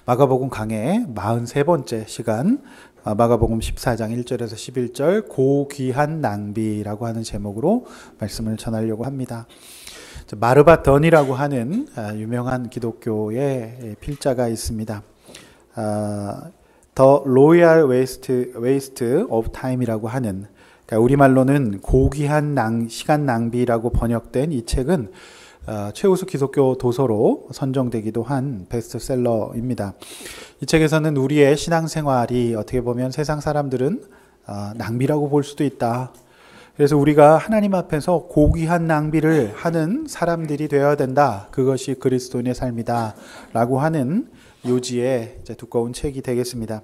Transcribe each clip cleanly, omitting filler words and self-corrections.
마가복음 강의 43번째 시간, 마가복음 14장 1절에서 11절 고귀한 낭비라고 하는 제목으로 말씀을 전하려고 합니다. 마르바 던이라고 하는 유명한 기독교의 필자가 있습니다. The Royal Waste of Time이라고 하는, 그러니까 우리말로는 고귀한 시간 낭비라고 번역된 이 책은 최우수 기독교 도서로 선정되기도 한 베스트셀러입니다. 이 책에서는 우리의 신앙생활이 어떻게 보면 세상 사람들은 낭비라고 볼 수도 있다. 그래서 우리가 하나님 앞에서 고귀한 낭비를 하는 사람들이 되어야 된다. 그것이 그리스도인의 삶이다. 라고 하는 요지의 두꺼운 책이 되겠습니다.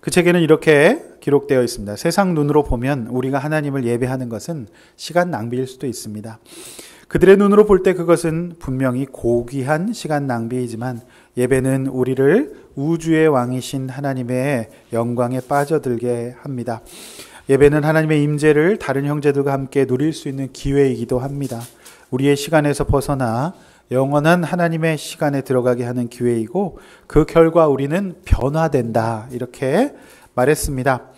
그 책에는 이렇게 기록되어 있습니다. 세상 눈으로 보면 우리가 하나님을 예배하는 것은 시간 낭비일 수도 있습니다. 그들의 눈으로 볼 때 그것은 분명히 고귀한 시간 낭비이지만 예배는 우리를 우주의 왕이신 하나님의 영광에 빠져들게 합니다. 예배는 하나님의 임재를 다른 형제들과 함께 누릴 수 있는 기회이기도 합니다. 우리의 시간에서 벗어나 영원한 하나님의 시간에 들어가게 하는 기회이고 그 결과 우리는 변화된다. 이렇게 말했습니다.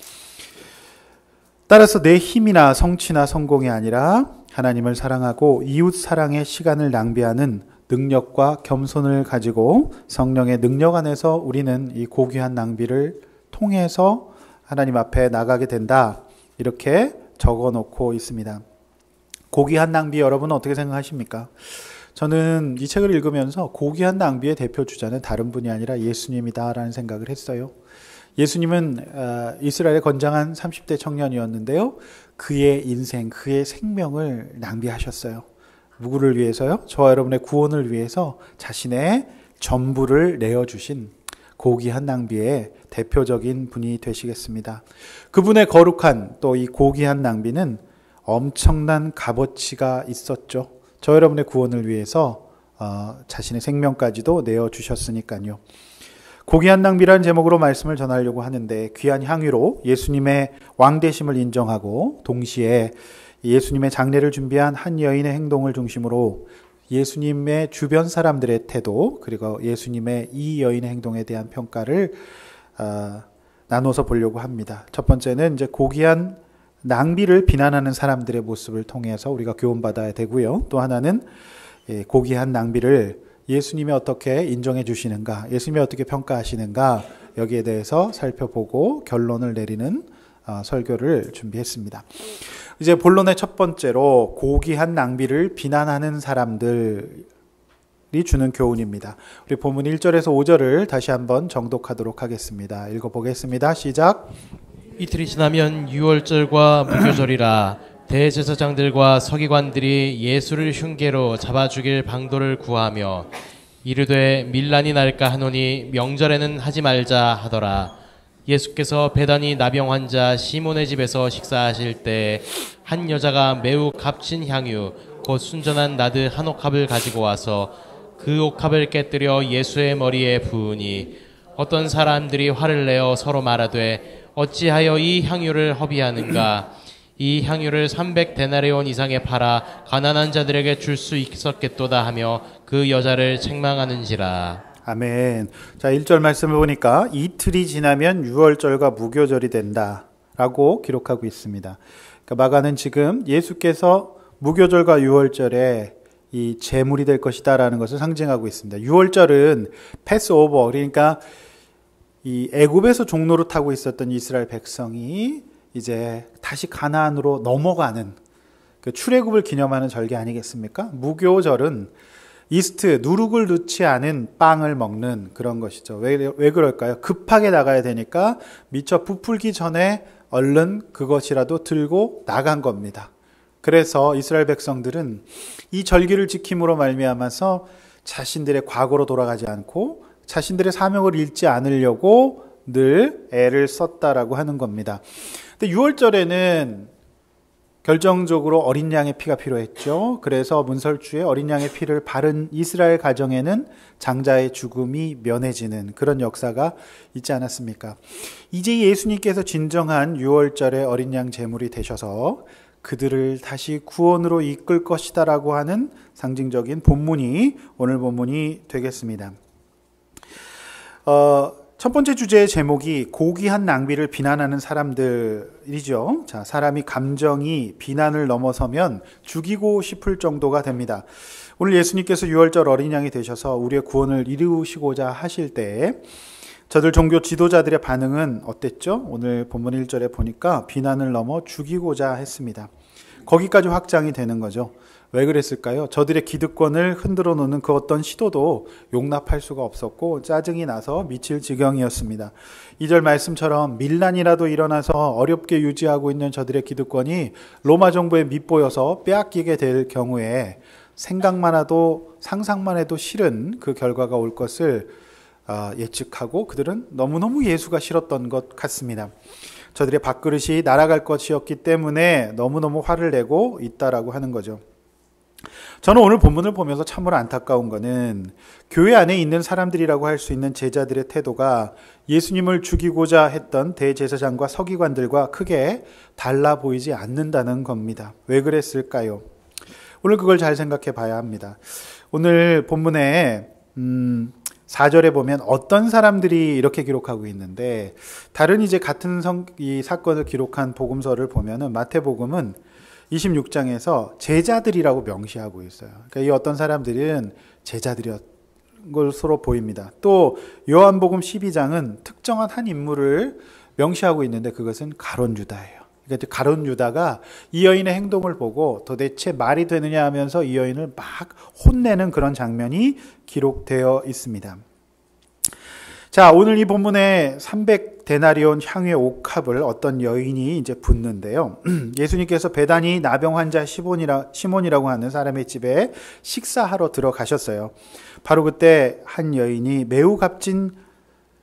따라서 내 힘이나 성취나 성공이 아니라 하나님을 사랑하고 이웃 사랑의 시간을 낭비하는 능력과 겸손을 가지고 성령의 능력 안에서 우리는 이 고귀한 낭비를 통해서 하나님 앞에 나가게 된다. 이렇게 적어 놓고 있습니다. 고귀한 낭비 여러분은 어떻게 생각하십니까? 저는 이 책을 읽으면서 고귀한 낭비의 대표 주자는 다른 분이 아니라 예수님이다라는 생각을 했어요. 예수님은 이스라엘의 건장한 30대 청년이었는데요. 그의 인생, 그의 생명을 낭비하셨어요. 누구를 위해서요? 저와 여러분의 구원을 위해서 자신의 전부를 내어주신 고귀한 낭비의 대표적인 분이 되시겠습니다. 그분의 거룩한 또 이 고귀한 낭비는 엄청난 값어치가 있었죠. 저 여러분의 구원을 위해서 자신의 생명까지도 내어주셨으니까요. 고귀한 낭비라는 제목으로 말씀을 전하려고 하는데 귀한 향유로 예수님의 왕되심을 인정하고 동시에 예수님의 장례를 준비한 한 여인의 행동을 중심으로 예수님의 주변 사람들의 태도 그리고 예수님의 이 여인의 행동에 대한 평가를 나눠서 보려고 합니다. 첫 번째는 이제 고귀한 낭비를 비난하는 사람들의 모습을 통해서 우리가 교훈받아야 되고요. 또 하나는 고귀한 낭비를 예수님이 어떻게 인정해 주시는가, 예수님이 어떻게 평가하시는가 여기에 대해서 살펴보고 결론을 내리는 설교를 준비했습니다. 이제 본론의 첫 번째로 고귀한 낭비를 비난하는 사람들이 주는 교훈입니다. 우리 본문 1절에서 5절을 다시 한번 정독하도록 하겠습니다. 읽어보겠습니다. 시작. 이틀이 지나면 유월절과 무교절이라 대제사장들과 서기관들이 예수를 흉계로 잡아 죽일 방도를 구하며 이르되 밀란이 날까 하노니 명절에는 하지 말자 하더라. 예수께서 베다니 나병 환자 시몬의 집에서 식사하실 때 한 여자가 매우 값진 향유 곧 순전한 나드 한 옥합을 가지고 와서 그 옥합을 깨뜨려 예수의 머리에 부으니 어떤 사람들이 화를 내어 서로 말하되 어찌하여 이 향유를 허비하는가? 이 향유를 300데나리온 이상에 팔아 가난한 자들에게 줄 수 있었겠도다 하며 그 여자를 책망하는지라. 아멘. 자, 1절 말씀을 보니까 이틀이 지나면 유월절과 무교절이 된다라고 기록하고 있습니다. 그러니까 마가는 지금 예수께서 무교절과 유월절에 이 제물이 될 것이다라는 것을 상징하고 있습니다. 유월절은 패스오버, 그러니까 이 애굽에서 종로를 타고 있었던 이스라엘 백성이 이제 다시 가나안으로 넘어가는 그 출애굽을 기념하는 절기 아니겠습니까? 무교절은 이스트, 누룩을 넣지 않은 빵을 먹는 그런 것이죠. 왜 그럴까요? 급하게 나가야 되니까 미처 부풀기 전에 얼른 그것이라도 들고 나간 겁니다. 그래서 이스라엘 백성들은 이 절기를 지킴으로 말미암아서 자신들의 과거로 돌아가지 않고 자신들의 사명을 잃지 않으려고 늘 애를 썼다라고 하는 겁니다. 근데 6월절에는 결정적으로 어린 양의 피가 필요했죠. 그래서 문설주에 어린 양의 피를 바른 이스라엘 가정에는 장자의 죽음이 면해지는 그런 역사가 있지 않았습니까? 이제 예수님께서 진정한 6월절의 어린 양 제물이 되셔서 그들을 다시 구원으로 이끌 것이다라고 하는 상징적인 본문이 오늘 본문이 되겠습니다. 첫 번째 주제의 제목이 고귀한 낭비를 비난하는 사람들이죠. 자, 사람이 감정이 비난을 넘어서면 죽이고 싶을 정도가 됩니다. 오늘 예수님께서 유월절 어린 양이 되셔서 우리의 구원을 이루시고자 하실 때 저들 종교 지도자들의 반응은 어땠죠? 오늘 본문 1절에 보니까 비난을 넘어 죽이고자 했습니다. 거기까지 확장이 되는 거죠. 왜 그랬을까요? 저들의 기득권을 흔들어 놓는 그 어떤 시도도 용납할 수가 없었고 짜증이 나서 미칠 지경이었습니다. 2절 말씀처럼 밀란이라도 일어나서 어렵게 유지하고 있는 저들의 기득권이 로마 정부에 밑보여서 빼앗기게 될 경우에 생각만 해도 상상만 해도 싫은 그 결과가 올 것을 예측하고 그들은 너무너무 예수가 싫었던 것 같습니다. 저들의 밥그릇이 날아갈 것이었기 때문에 너무너무 화를 내고 있다라고 하는 거죠. 저는 오늘 본문을 보면서 참으로 안타까운 거는 교회 안에 있는 사람들이라고 할 수 있는 제자들의 태도가 예수님을 죽이고자 했던 대제사장과 서기관들과 크게 달라 보이지 않는다는 겁니다. 왜 그랬을까요? 오늘 그걸 잘 생각해 봐야 합니다. 오늘 본문에 4절에 보면 어떤 사람들이 이렇게 기록하고 있는데 다른 이제 같은 이 사건을 기록한 복음서를 보면은 마태복음은 26장에서 제자들이라고 명시하고 있어요. 그러니까 이 어떤 사람들은 제자들이었 것으로 보입니다. 또 요한복음 12장은 특정한 한 인물을 명시하고 있는데 그것은 가룟 유다예요. 그러니까 가룟 유다가 이 여인의 행동을 보고 도대체 말이 되느냐 하면서 이 여인을 막 혼내는 그런 장면이 기록되어 있습니다. 자, 오늘 이 본문에 300데나리온 향유의 옥합을 어떤 여인이 이제 붓는데요. 예수님께서 베다니 나병 환자 시몬이라고 하는 사람의 집에 식사하러 들어가셨어요. 바로 그때 한 여인이 매우 값진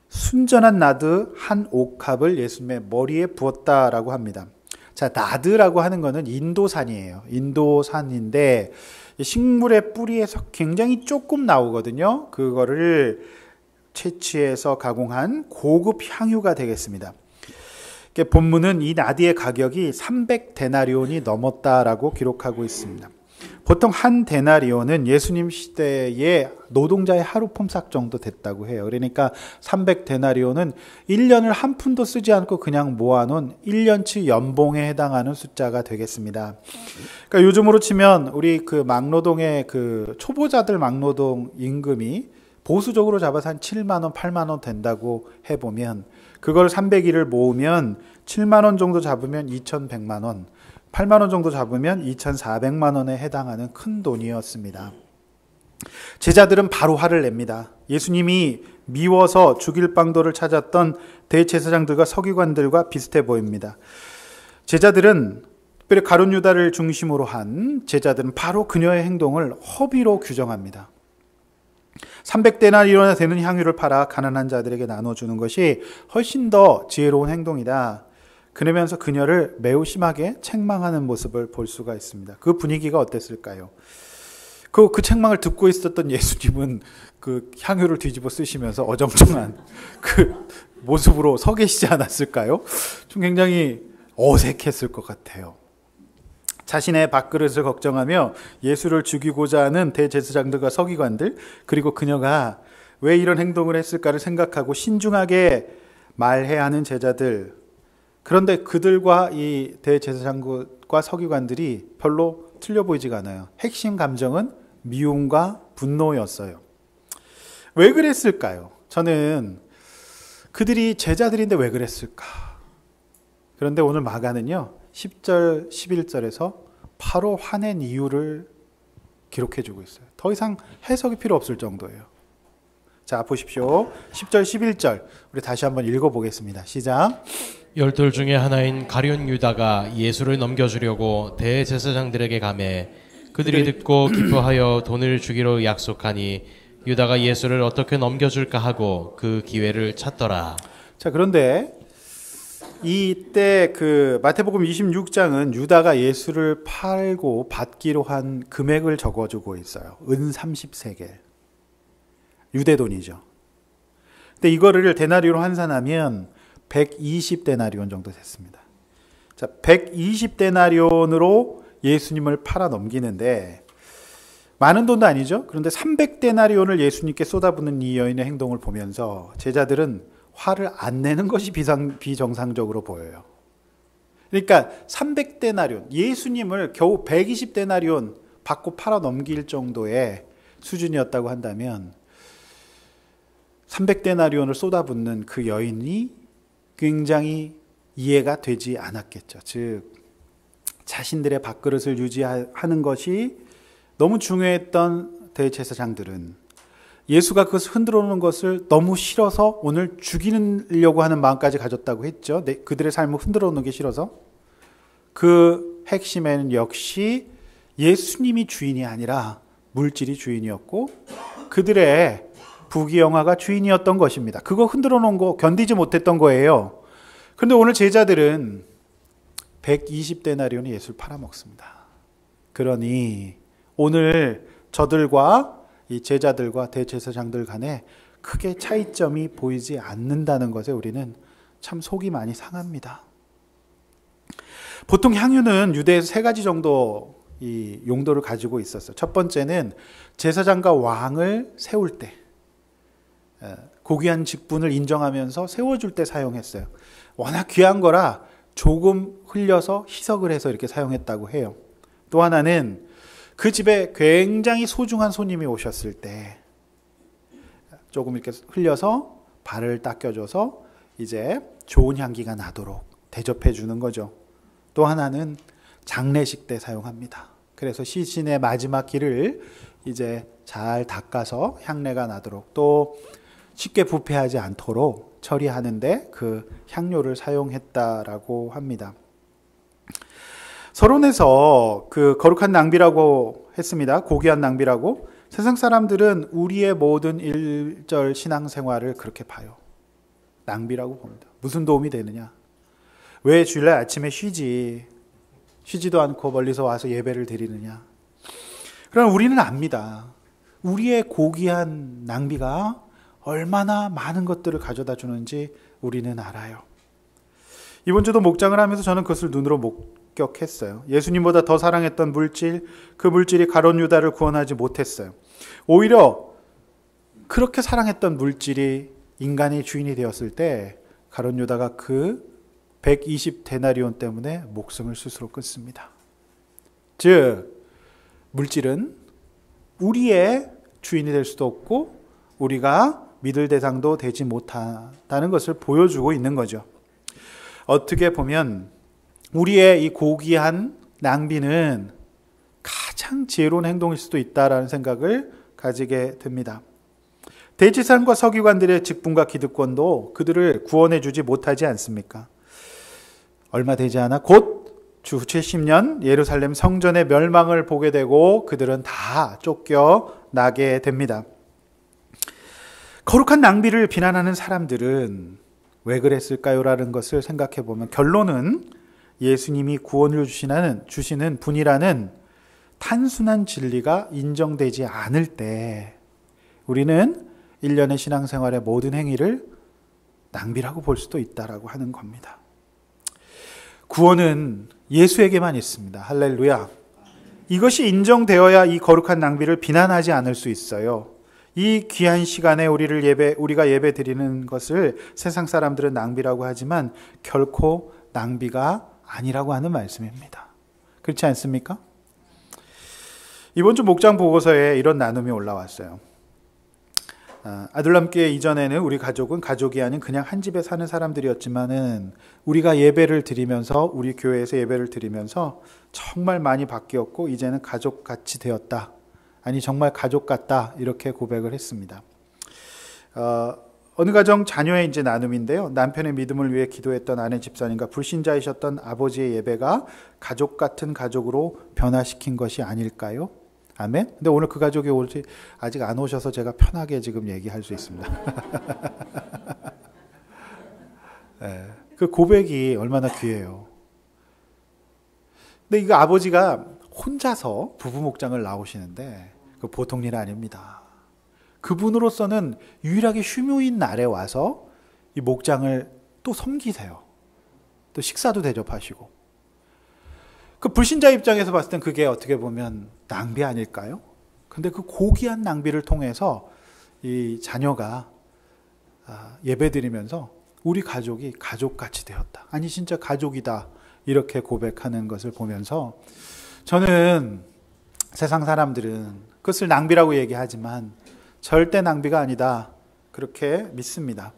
순전한 나드 한 옥합을 예수님의 머리에 부었다라고 합니다. 자, 나드라고 하는 거는 인도산이에요. 인도산인데 식물의 뿌리에서 굉장히 조금 나오거든요. 그거를 채취해서 가공한 고급 향유가 되겠습니다. 본문은 이 나디의 가격이 300데나리온이 넘었다라고 기록하고 있습니다. 보통 한 데나리온은 예수님 시대의 노동자의 하루 품삯 정도 됐다고 해요. 그러니까 300데나리온은 1년을 한 푼도 쓰지 않고 그냥 모아놓은 1년치 연봉에 해당하는 숫자가 되겠습니다. 그러니까 요즘으로 치면 우리 그 막노동의 그 초보자들 막노동 임금이 보수적으로 잡아서 한 7만 원, 8만 원 된다고 해보면 그걸 300일을 모으면 7만 원 정도 잡으면 2,100만 원, 8만 원 정도 잡으면 2,400만 원에 해당하는 큰 돈이었습니다. 제자들은 바로 화를 냅니다. 예수님이 미워서 죽일 방도를 찾았던 대제사장들과 서기관들과 비슷해 보입니다. 제자들은 특별히 가룟 유다를 중심으로 한 제자들은 바로 그녀의 행동을 허비로 규정합니다. 300데나리온이나 되는 향유를 팔아 가난한 자들에게 나눠주는 것이 훨씬 더 지혜로운 행동이다. 그러면서 그녀를 매우 심하게 책망하는 모습을 볼 수가 있습니다. 그 분위기가 어땠을까요? 그 책망을 듣고 있었던 예수님은 그 향유를 뒤집어 쓰시면서 어정쩡한 그 모습으로 서 계시지 않았을까요? 좀 굉장히 어색했을 것 같아요. 자신의 밥그릇을 걱정하며 예수를 죽이고자 하는 대제사장들과 서기관들, 그리고 그녀가 왜 이런 행동을 했을까를 생각하고 신중하게 말해야 하는 제자들. 그런데 그들과 이 대제사장과 서기관들이 별로 틀려 보이지가 않아요. 핵심 감정은 미움과 분노였어요. 왜 그랬을까요? 저는 그들이 제자들인데 왜 그랬을까? 그런데 오늘 마가는요, 10절, 11절에서 바로 화낸 이유를 기록해 주고 있어요. 더 이상 해석이 필요 없을 정도예요. 자, 보십시오. 10절, 11절. 우리 다시 한번 읽어보겠습니다. 시작. 열둘 중에 하나인 가룟 유다가 예수를 넘겨주려고 대제사장들에게 가매 그들이 듣고 기뻐하여 돈을 주기로 약속하니 유다가 예수를 어떻게 넘겨줄까 하고 그 기회를 찾더라. 자, 그런데 이때 그 마태복음 26장은 유다가 예수를 팔고 받기로 한 금액을 적어주고 있어요. 은 30세겔. 유대 돈이죠. 근데 이거를 데나리온으로 환산하면 120데나리온 정도 됐습니다. 자, 120데나리온으로 예수님을 팔아 넘기는데 많은 돈도 아니죠. 그런데 300데나리온을 예수님께 쏟아붓는 이 여인의 행동을 보면서 제자들은 화를 안 내는 것이 비정상적으로 보여요. 그러니까 300데나리온, 예수님을 겨우 120데나리온 받고 팔아 넘길 정도의 수준이었다고 한다면 300데나리온을 쏟아붓는 그 여인이 굉장히 이해가 되지 않았겠죠. 즉 자신들의 밥그릇을 유지하는 것이 너무 중요했던 대제사장들은 예수가 그것을 흔들어 놓은 것을 너무 싫어서 오늘 죽이려고 하는 마음까지 가졌다고 했죠. 그들의 삶을 흔들어 놓는 게 싫어서. 그 핵심에는 역시 예수님이 주인이 아니라 물질이 주인이었고 그들의 부귀영화가 주인이었던 것입니다. 그거 흔들어 놓은 거 견디지 못했던 거예요. 그런데 오늘 제자들은 120데나리온의 예수를 팔아먹습니다. 그러니 오늘 저들과 이 제자들과 대제사장들 간에 크게 차이점이 보이지 않는다는 것에 우리는 참 속이 많이 상합니다. 보통 향유는 유대에서 세 가지 정도 이 용도를 가지고 있었어요. 첫 번째는 제사장과 왕을 세울 때, 고귀한 직분을 인정하면서 세워줄 때 사용했어요. 워낙 귀한 거라 조금 흘려서 희석을 해서 이렇게 사용했다고 해요. 또 하나는 그 집에 굉장히 소중한 손님이 오셨을 때 조금 이렇게 흘려서 발을 닦여줘서 이제 좋은 향기가 나도록 대접해 주는 거죠. 또 하나는 장례식 때 사용합니다. 그래서 시신의 마지막 길을 이제 잘 닦아서 향내가 나도록 또 쉽게 부패하지 않도록 처리하는데 그 향료를 사용했다라고 합니다. 서론에서 그 거룩한 낭비라고 했습니다. 고귀한 낭비라고. 세상 사람들은 우리의 모든 일절 신앙생활을 그렇게 봐요. 낭비라고 봅니다. 무슨 도움이 되느냐? 왜 주일날 아침에 쉬지도 않고 멀리서 와서 예배를 드리느냐? 그러나 우리는 압니다. 우리의 고귀한 낭비가 얼마나 많은 것들을 가져다 주는지 우리는 알아요. 이번 주도 목장을 하면서 저는 그것을 눈으로 목격했어요. 예수님보다 더 사랑했던 물질, 그 물질이 가룟 유다를 구원하지 못했어요. 오히려 그렇게 사랑했던 물질이 인간의 주인이 되었을 때 가룟 유다가 그 120데나리온 때문에 목숨을 스스로 끊습니다. 즉 물질은 우리의 주인이 될 수도 없고 우리가 믿을 대상도 되지 못한다는 것을 보여주고 있는 거죠. 어떻게 보면 우리의 이 고귀한 낭비는 가장 지혜로운 행동일 수도 있다라는 생각을 가지게 됩니다. 대제사장과 서기관들의 직분과 기득권도 그들을 구원해 주지 못하지 않습니까? 얼마 되지 않아 곧 주 70년 예루살렘 성전의 멸망을 보게 되고 그들은 다 쫓겨나게 됩니다. 거룩한 낭비를 비난하는 사람들은 왜 그랬을까요? 라는 것을 생각해 보면 결론은 예수님이 구원을 주시는 분이라는 단순한 진리가 인정되지 않을 때 우리는 일련의 신앙생활의 모든 행위를 낭비라고 볼 수도 있다라고 하는 겁니다. 구원은 예수에게만 있습니다. 할렐루야. 이것이 인정되어야 이 거룩한 낭비를 비난하지 않을 수 있어요. 이 귀한 시간에 우리가 예배 드리는 것을 세상 사람들은 낭비라고 하지만 결코 낭비가 아니라고 하는 말씀입니다. 그렇지 않습니까? 이번 주 목장 보고서에 이런 나눔이 올라왔어요. 아둘람교회 이전에는 우리 가족은 가족이 아닌 그냥 한 집에 사는 사람들이었지만은 우리가 예배를 드리면서 우리 교회에서 예배를 드리면서 정말 많이 바뀌었고 이제는 가족같이 되었다. 아니 정말 가족 같다 이렇게 고백을 했습니다. 어느 가정 자녀의 이제 나눔인데요. 남편의 믿음을 위해 기도했던 아내 집사님과 불신자이셨던 아버지의 예배가 가족 같은 가족으로 변화시킨 것이 아닐까요? 아멘. 근데 오늘 그 가족이 아직 안 오셔서 제가 편하게 지금 얘기할 수 있습니다. 네, 그 고백이 얼마나 귀해요. 근데 이거 아버지가 혼자서 부부 목장을 나오시는데 그 보통 일 아닙니다. 그분으로서는 유일하게 휴무인 날에 와서 이 목장을 또 섬기세요. 또 식사도 대접하시고. 그 불신자 입장에서 봤을 땐 그게 어떻게 보면 낭비 아닐까요? 근데 그 고귀한 낭비를 통해서 이 자녀가 예배드리면서 우리 가족이 가족같이 되었다. 아니 진짜 가족이다. 이렇게 고백하는 것을 보면서 저는 세상 사람들은 그것을 낭비라고 얘기하지만 절대 낭비가 아니다. 그렇게 믿습니다.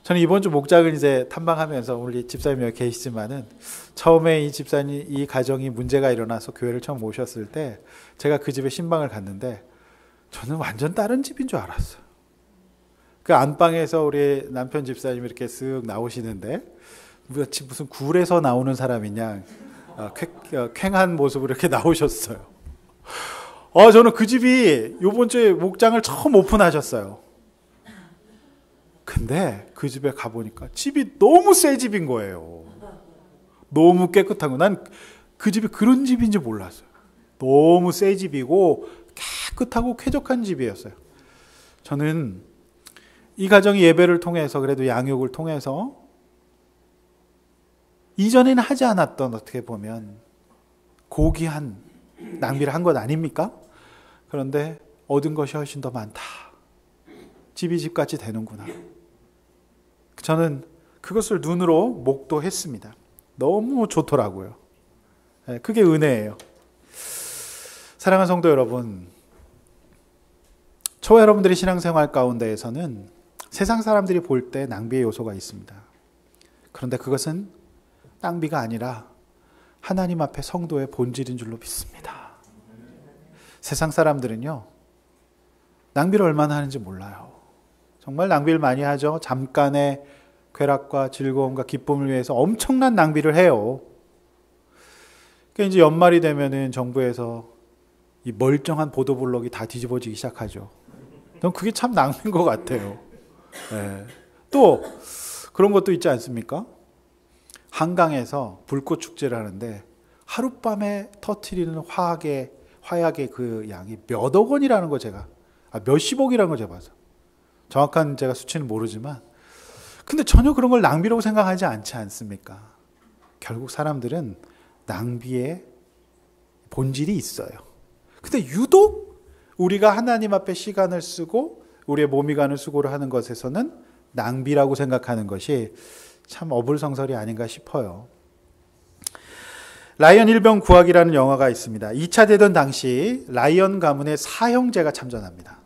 저는 이번 주 목장을 이제 탐방하면서 우리 집사님이 여기 계시지만은 처음에 이 집사님, 이 가정이 문제가 일어나서 교회를 처음 모셨을 때 제가 그 집에 신방을 갔는데 저는 완전 다른 집인 줄 알았어요. 그 안방에서 우리 남편 집사님이 이렇게 쓱 나오시는데 무슨 굴에서 나오는 사람이냐 쾌한 모습으로 이렇게 나오셨어요. 저는 그 집이 이번 주에 목장을 처음 오픈하셨어요. 근데 그 집에 가보니까 집이 너무 새 집인 거예요. 너무 깨끗한 거. 난 그 집이 그런 집인지 몰랐어요. 너무 새 집이고 깨끗하고 쾌적한 집이었어요. 저는 이 가정이 예배를 통해서 그래도 양육을 통해서 이전에는 하지 않았던 어떻게 보면 고귀한 낭비를 한 것 아닙니까? 그런데 얻은 것이 훨씬 더 많다. 집이 집같이 되는구나. 저는 그것을 눈으로 목도했습니다. 너무 좋더라고요. 그게 은혜예요. 사랑하는 성도 여러분, 저와 여러분들의 신앙생활 가운데에서는 세상 사람들이 볼 때 낭비의 요소가 있습니다. 그런데 그것은 낭비가 아니라 하나님 앞에 성도의 본질인 줄로 믿습니다. 세상 사람들은요, 낭비를 얼마나 하는지 몰라요. 정말 낭비를 많이 하죠. 잠깐의 쾌락과 즐거움과 기쁨을 위해서 엄청난 낭비를 해요. 그러니까 이제 연말이 되면은 정부에서 이 멀쩡한 보도블록이 다 뒤집어지기 시작하죠. 전 그게 참 낭비인 것 같아요. 네. 또 그런 것도 있지 않습니까? 한강에서 불꽃 축제를 하는데 하룻밤에 터트리는 화약의 그 양이 몇억 원이라는 거 제가 몇십억이라는 거 제가 봤어요. 정확한 제가 수치는 모르지만 근데 전혀 그런 걸 낭비라고 생각하지 않지 않습니까? 결국 사람들은 낭비의 본질이 있어요. 근데 유독 우리가 하나님 앞에 시간을 쓰고 우리의 몸이 가는 수고를 하는 것에서는 낭비라고 생각하는 것이 참 어불성설이 아닌가 싶어요. 라이언 일병 구하기라는 영화가 있습니다. 2차 대전 당시 라이언 가문의 4형제가 참전합니다.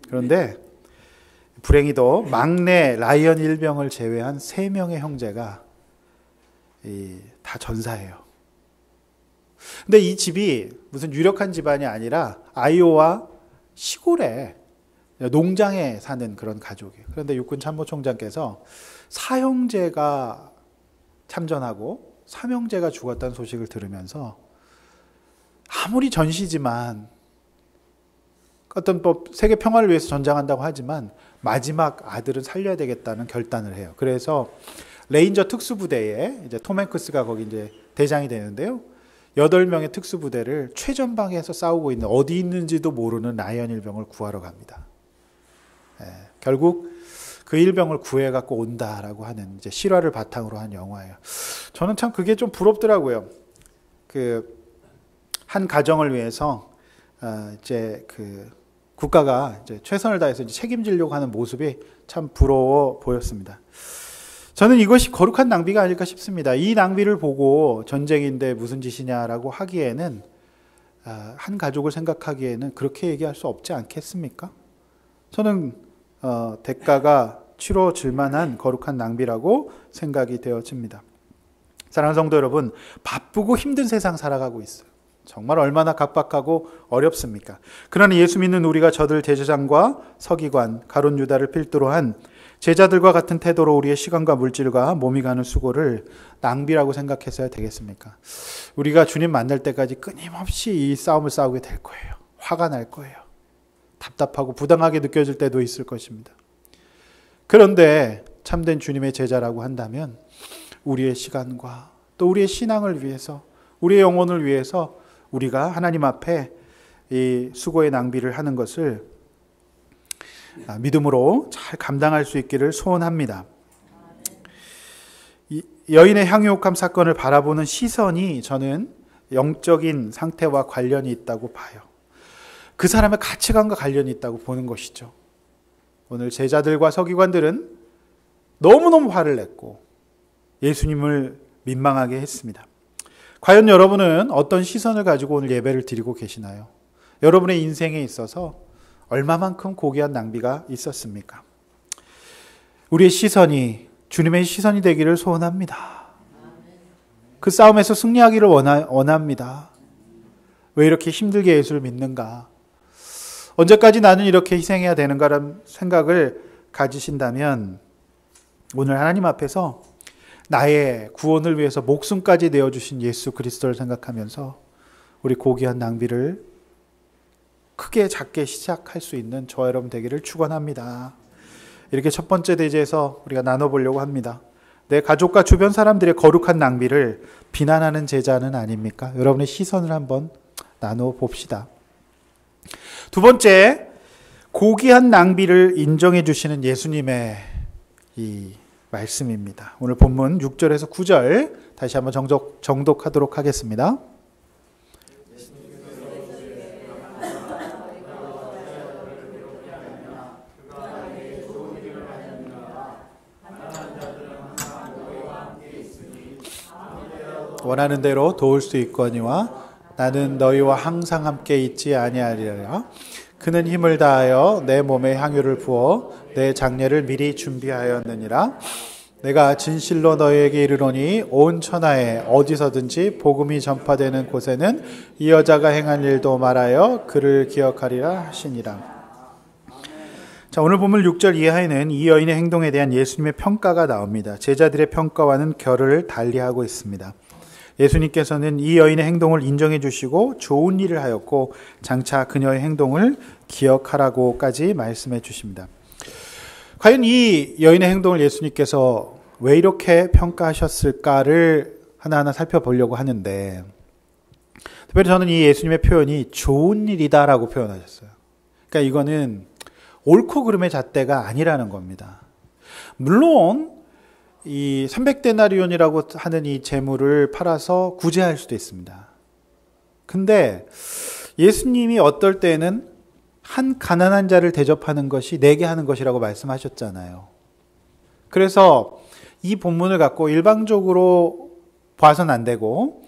그런데 불행히도 막내 라이언 일병을 제외한 3명의 형제가 다 전사해요. 근데 이 집이 무슨 유력한 집안이 아니라 아이오와 시골에 농장에 사는 그런 가족이에요. 그런데 육군 참모총장께서 4형제가 참전하고 3형제가 죽었다는 소식을 들으면서 아무리 전시지만 어떤 세계 평화를 위해서 전장한다고 하지만 마지막 아들은 살려야 되겠다는 결단을 해요. 그래서 레인저 특수부대에 이제 톰 행크스가 거기 이제 대장이 되는데요. 8명의 특수부대를 최전방에서 싸우고 있는 어디 있는지도 모르는 라이언 일병을 구하러 갑니다. 결국 그 일병을 구해갖고 온다라고 하는 이제 실화를 바탕으로 한 영화예요. 저는 참 그게 좀 부럽더라고요. 한 가정을 위해서 이제 국가가 이제 최선을 다해서 이제 책임지려고 하는 모습이 참 부러워 보였습니다. 저는 이것이 거룩한 낭비가 아닐까 싶습니다. 이 낭비를 보고 전쟁인데 무슨 짓이냐라고 하기에는 한 가족을 생각하기에는 그렇게 얘기할 수 없지 않겠습니까? 저는 대가가 치러질 만한 거룩한 낭비라고 생각이 되어집니다. 사랑하는 성도 여러분, 바쁘고 힘든 세상 살아가고 있어요. 정말 얼마나 각박하고 어렵습니까? 그러나 예수 믿는 우리가 저들 대제사장과 서기관, 가룟 유다를 필두로 한 제자들과 같은 태도로 우리의 시간과 물질과 몸이 가는 수고를 낭비라고 생각해서야 되겠습니까? 우리가 주님 만날 때까지 끊임없이 이 싸움을 싸우게 될 거예요. 화가 날 거예요. 답답하고 부당하게 느껴질 때도 있을 것입니다. 그런데 참된 주님의 제자라고 한다면 우리의 시간과 또 우리의 신앙을 위해서, 우리의 영혼을 위해서 우리가 하나님 앞에 이 수고의 낭비를 하는 것을 믿음으로 잘 감당할 수 있기를 소원합니다. 여인의 향유옥함 사건을 바라보는 시선이 저는 영적인 상태와 관련이 있다고 봐요. 그 사람의 가치관과 관련이 있다고 보는 것이죠. 오늘 제자들과 서기관들은 너무너무 화를 냈고 예수님을 민망하게 했습니다. 과연 여러분은 어떤 시선을 가지고 오늘 예배를 드리고 계시나요? 여러분의 인생에 있어서 얼마만큼 고귀한 낭비가 있었습니까? 우리의 시선이 주님의 시선이 되기를 소원합니다. 그 싸움에서 승리하기를 원합니다. 왜 이렇게 힘들게 예수를 믿는가? 언제까지 나는 이렇게 희생해야 되는가라는 생각을 가지신다면 오늘 하나님 앞에서 나의 구원을 위해서 목숨까지 내어주신 예수 그리스도를 생각하면서 우리 고귀한 낭비를 크게 작게 시작할 수 있는 저와 여러분 되기를 축원합니다. 이렇게 첫 번째 대제에서 우리가 나눠보려고 합니다. 내 가족과 주변 사람들의 거룩한 낭비를 비난하는 제자는 아닙니까? 여러분의 시선을 한번 나눠봅시다. 두 번째, 고귀한 낭비를 인정해 주시는 예수님의 이 말씀입니다. 오늘 본문 6절에서 9절 다시 한번 정독하도록 하겠습니다. 원하는 대로 도울 수 있거니와 나는 너희와 항상 함께 있지 아니하리라. 그는 힘을 다하여 내 몸에 향유를 부어 내 장례를 미리 준비하였느니라. 내가 진실로 너희에게 이르노니 온 천하에 어디서든지 복음이 전파되는 곳에는 이 여자가 행한 일도 말하여 그를 기억하리라 하시니라. 자, 오늘 본문 6절 이하에는 이 여인의 행동에 대한 예수님의 평가가 나옵니다. 제자들의 평가와는 결을 달리하고 있습니다. 예수님께서는 이 여인의 행동을 인정해 주시고 좋은 일을 하였고 장차 그녀의 행동을 기억하라고까지 말씀해 주십니다. 과연 이 여인의 행동을 예수님께서 왜 이렇게 평가하셨을까를 하나하나 살펴보려고 하는데, 특별히 저는 이 예수님의 표현이 좋은 일이다라고 표현하셨어요. 그러니까 이거는 옳고 그름의 잣대가 아니라는 겁니다. 물론 이 300데나리온이라고 하는 이 재물을 팔아서 구제할 수도 있습니다. 근데 예수님이 어떨 때는 한 가난한 자를 대접하는 것이 내게 하는 것이라고 말씀하셨잖아요. 그래서 이 본문을 갖고 일방적으로 봐서는 안 되고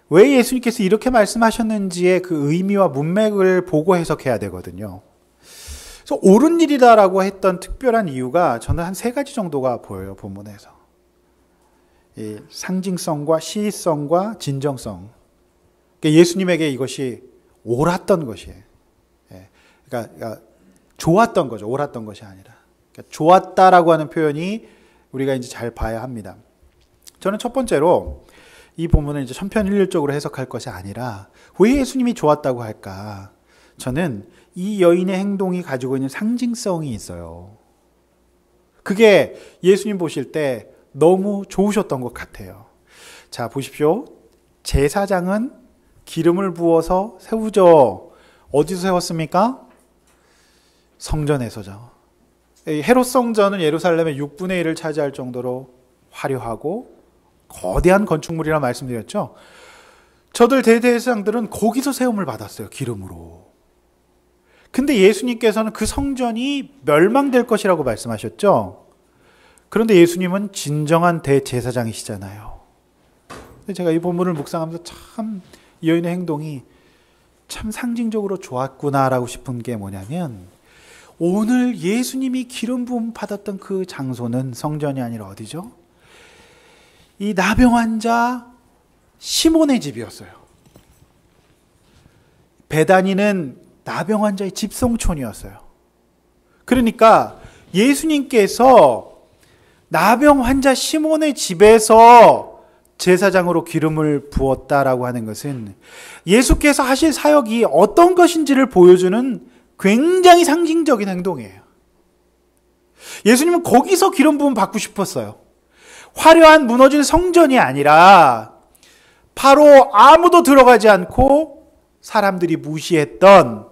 왜 예수님께서 이렇게 말씀하셨는지의 그 의미와 문맥을 보고 해석해야 되거든요. 그래서 옳은 일이다라고 했던 특별한 이유가 저는 한 3가지 정도가 보여요, 본문에서. 이 상징성과 시의성과 진정성. 그러니까 예수님에게 이것이 옳았던 것이에요. 그러니까 좋았던 거죠. 옳았던 것이 아니라. 그러니까 좋았다라고 하는 표현이 우리가 이제 잘 봐야 합니다. 저는 첫 번째로 이 본문을 이제 천편일률적으로 해석할 것이 아니라 왜 예수님이 좋았다고 할까? 저는 이 여인의 행동이 가지고 있는 상징성이 있어요. 그게 예수님 보실 때 너무 좋으셨던 것 같아요. 자, 보십시오. 제사장은 기름을 부어서 세우죠. 어디서 세웠습니까? 성전에서죠. 헤롯 성전은 예루살렘의 6분의 1을 차지할 정도로 화려하고 거대한 건축물이라 말씀드렸죠. 저들 대제사장들은 거기서 세움을 받았어요. 기름으로. 근데 예수님께서는 그 성전이 멸망될 것이라고 말씀하셨죠. 그런데 예수님은 진정한 대제사장이시잖아요. 제가 이 본문을 묵상하면서 참 이 여인의 행동이 참 상징적으로 좋았구나라고 싶은 게 뭐냐면, 오늘 예수님이 기름 부음 받았던 그 장소는 성전이 아니라 어디죠? 이 나병 환자 시몬의 집이었어요. 베다니는 나병 환자의 집성촌이었어요. 그러니까 예수님께서 나병 환자 시몬의 집에서 제사장으로 기름을 부었다라고 하는 것은 예수께서 하실 사역이 어떤 것인지를 보여주는 굉장히 상징적인 행동이에요. 예수님은 거기서 기름 부음 받고 싶었어요. 화려한 무너진 성전이 아니라 바로 아무도 들어가지 않고 사람들이 무시했던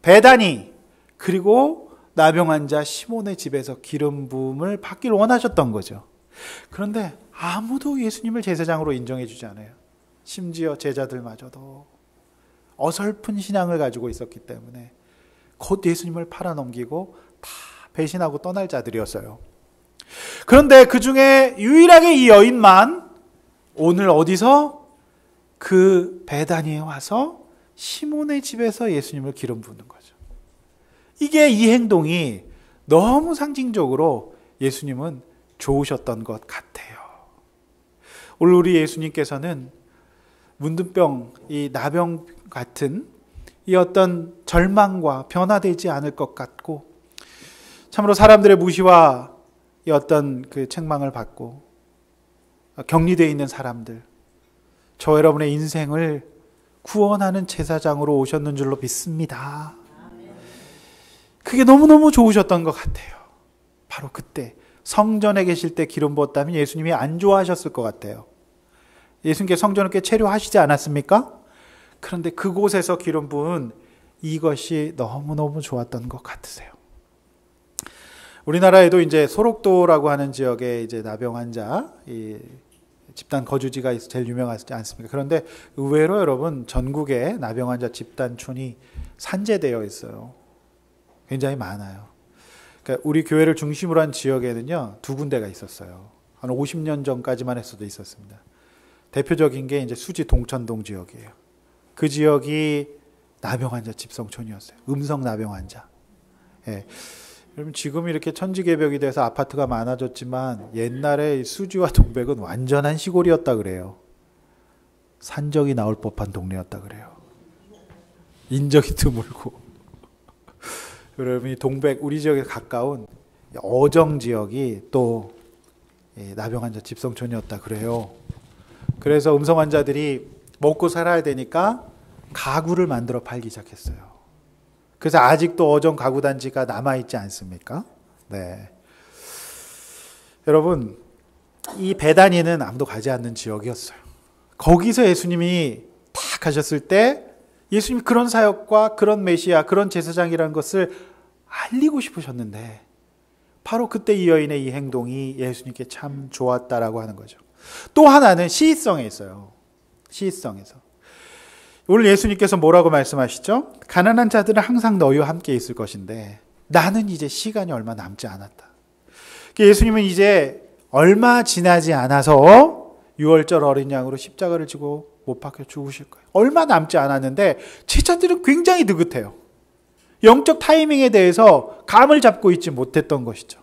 베다니, 그리고 나병 환자 시몬의 집에서 기름 부음을 받기를 원하셨던 거죠. 그런데 아무도 예수님을 제사장으로 인정해 주지 않아요. 심지어 제자들마저도. 어설픈 신앙을 가지고 있었기 때문에 곧 예수님을 팔아넘기고 다 배신하고 떠날 자들이었어요. 그런데 그 중에 유일하게 이 여인만 오늘 어디서? 그 베다니에 와서 시몬의 집에서 예수님을 기름 부는 거죠. 이게 이 행동이 너무 상징적으로 예수님은 좋으셨던 것 같아요. 오늘 우리 예수님께서는 문둥병, 이 나병 같은 이 어떤 절망과 변화되지 않을 것 같고, 참으로 사람들의 무시와 이 어떤 그 책망을 받고 격리되어 있는 사람들, 저 여러분의 인생을 구원하는 제사장으로 오셨는 줄로 믿습니다. 그게 너무너무 좋으셨던 것 같아요. 바로 그때 성전에 계실 때 기름 부었다면 예수님이 안 좋아하셨을 것 같아요. 예수님께 성전을 꽤 체류하시지 않았습니까? 그런데 그곳에서 기름 부은 이것이 너무너무 좋았던 것 같으세요. 우리나라에도 이제 소록도라고 하는 지역에 이제 나병 환자, 이 집단 거주지가 제일 유명하지 않습니까? 그런데 의외로 여러분 전국에 나병 환자 집단촌이 산재되어 있어요. 굉장히 많아요. 그러니까 우리 교회를 중심으로 한 지역에는요, 2군데가 있었어요. 한 50년 전까지만 했어도 있었습니다. 대표적인 게 이제 수지 동천동 지역이에요. 그 지역이 나병 환자 집성촌이었어요. 음성 나병 환자. 예. 여러분 지금 이렇게 천지개벽이 돼서 아파트가 많아졌지만 옛날에 수지와 동백은 완전한 시골이었다 그래요. 산적이 나올 법한 동네였다 그래요. 인적이 드물고. 여러분이 동백 우리 지역에 가까운 어정 지역이 또 나병 환자 집성촌이었다 그래요. 그래서 음성 환자들이 먹고 살아야 되니까 가구를 만들어 팔기 시작했어요. 그래서 아직도 어정 가구 단지가 남아있지 않습니까? 네. 여러분, 이 베다니는 아무도 가지 않는 지역이었어요. 거기서 예수님이 딱 가셨을 때 예수님이 그런 사역과 그런 메시아, 그런 제사장이라는 것을 알리고 싶으셨는데 바로 그때 이 여인의 이 행동이 예수님께 참 좋았다라고 하는 거죠. 또 하나는 시의성에 있어요. 시의성에서. 오늘 예수님께서 뭐라고 말씀하시죠? 가난한 자들은 항상 너희와 함께 있을 것인데 나는 이제 시간이 얼마 남지 않았다. 예수님은 이제 얼마 지나지 않아서 유월절 어린 양으로 십자가를 지고 못 박혀 죽으실 거예요. 얼마 남지 않았는데 제자들은 굉장히 느긋해요. 영적 타이밍에 대해서 감을 잡고 있지 못했던 것이죠.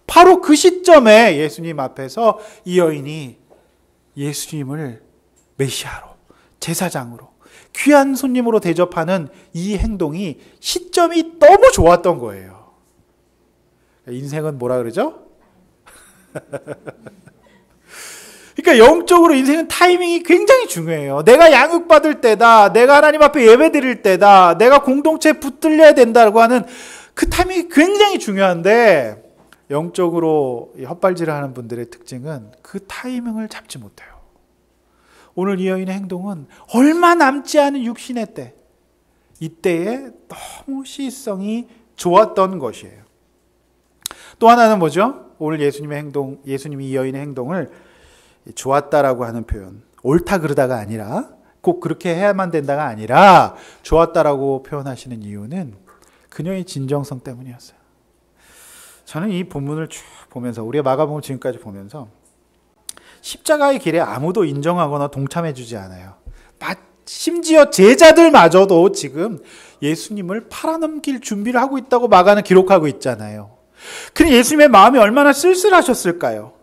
바로 그 시점에 예수님 앞에서 이 여인이 예수님을 메시아로, 제사장으로, 귀한 손님으로 대접하는 이 행동이 시점이 너무 좋았던 거예요. 인생은 뭐라 그러죠? 그러니까 영적으로 인생은 타이밍이 굉장히 중요해요. 내가 양육받을 때다, 내가 하나님 앞에 예배 드릴 때다, 내가 공동체에 붙들려야 된다고 하는 그 타이밍이 굉장히 중요한데 영적으로 헛발질을 하는 분들의 특징은 그 타이밍을 잡지 못해요. 오늘 이 여인의 행동은 얼마 남지 않은 육신의 때, 이때에 너무 시성이 좋았던 것이에요. 또 하나는 뭐죠? 오늘 예수님의 행동, 예수님이 이 여인의 행동을 좋았다라고 하는 표현, 옳다 그르다가 아니라 꼭 그렇게 해야만 된다가 아니라 좋았다라고 표현하시는 이유는 그녀의 진정성 때문이었어요. 저는 이 본문을 쭉 보면서, 우리의 마가복음 지금까지 보면서 십자가의 길에 아무도 인정하거나 동참해주지 않아요. 심지어 제자들마저도 지금 예수님을 팔아넘길 준비를 하고 있다고 마가는 기록하고 있잖아요. 그럼 예수님의 마음이 얼마나 쓸쓸하셨을까요?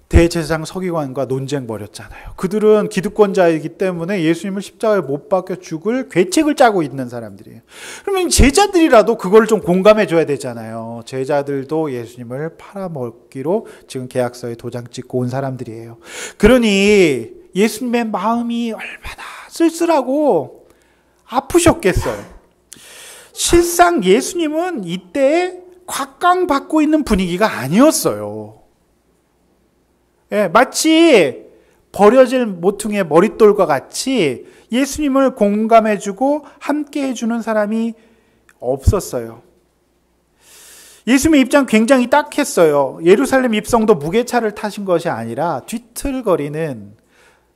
대제사장 서기관과 논쟁 벌였잖아요. 그들은 기득권자이기 때문에 예수님을 십자가에 못 박혀 죽을 계책을 짜고 있는 사람들이에요. 그러면 제자들이라도 그걸 좀 공감해 줘야 되잖아요. 제자들도 예수님을 팔아먹기로 지금 계약서에 도장 찍고 온 사람들이에요. 그러니 예수님의 마음이 얼마나 쓸쓸하고 아프셨겠어요. 실상 예수님은 이때 곽강받고 있는 분위기가 아니었어요. 예, 마치 버려질 모퉁이의 머릿돌과 같이 예수님을 공감해주고 함께 해주는 사람이 없었어요. 예수님의 입장 굉장히 딱했어요. 예루살렘 입성도 무게차를 타신 것이 아니라 뒤틀거리는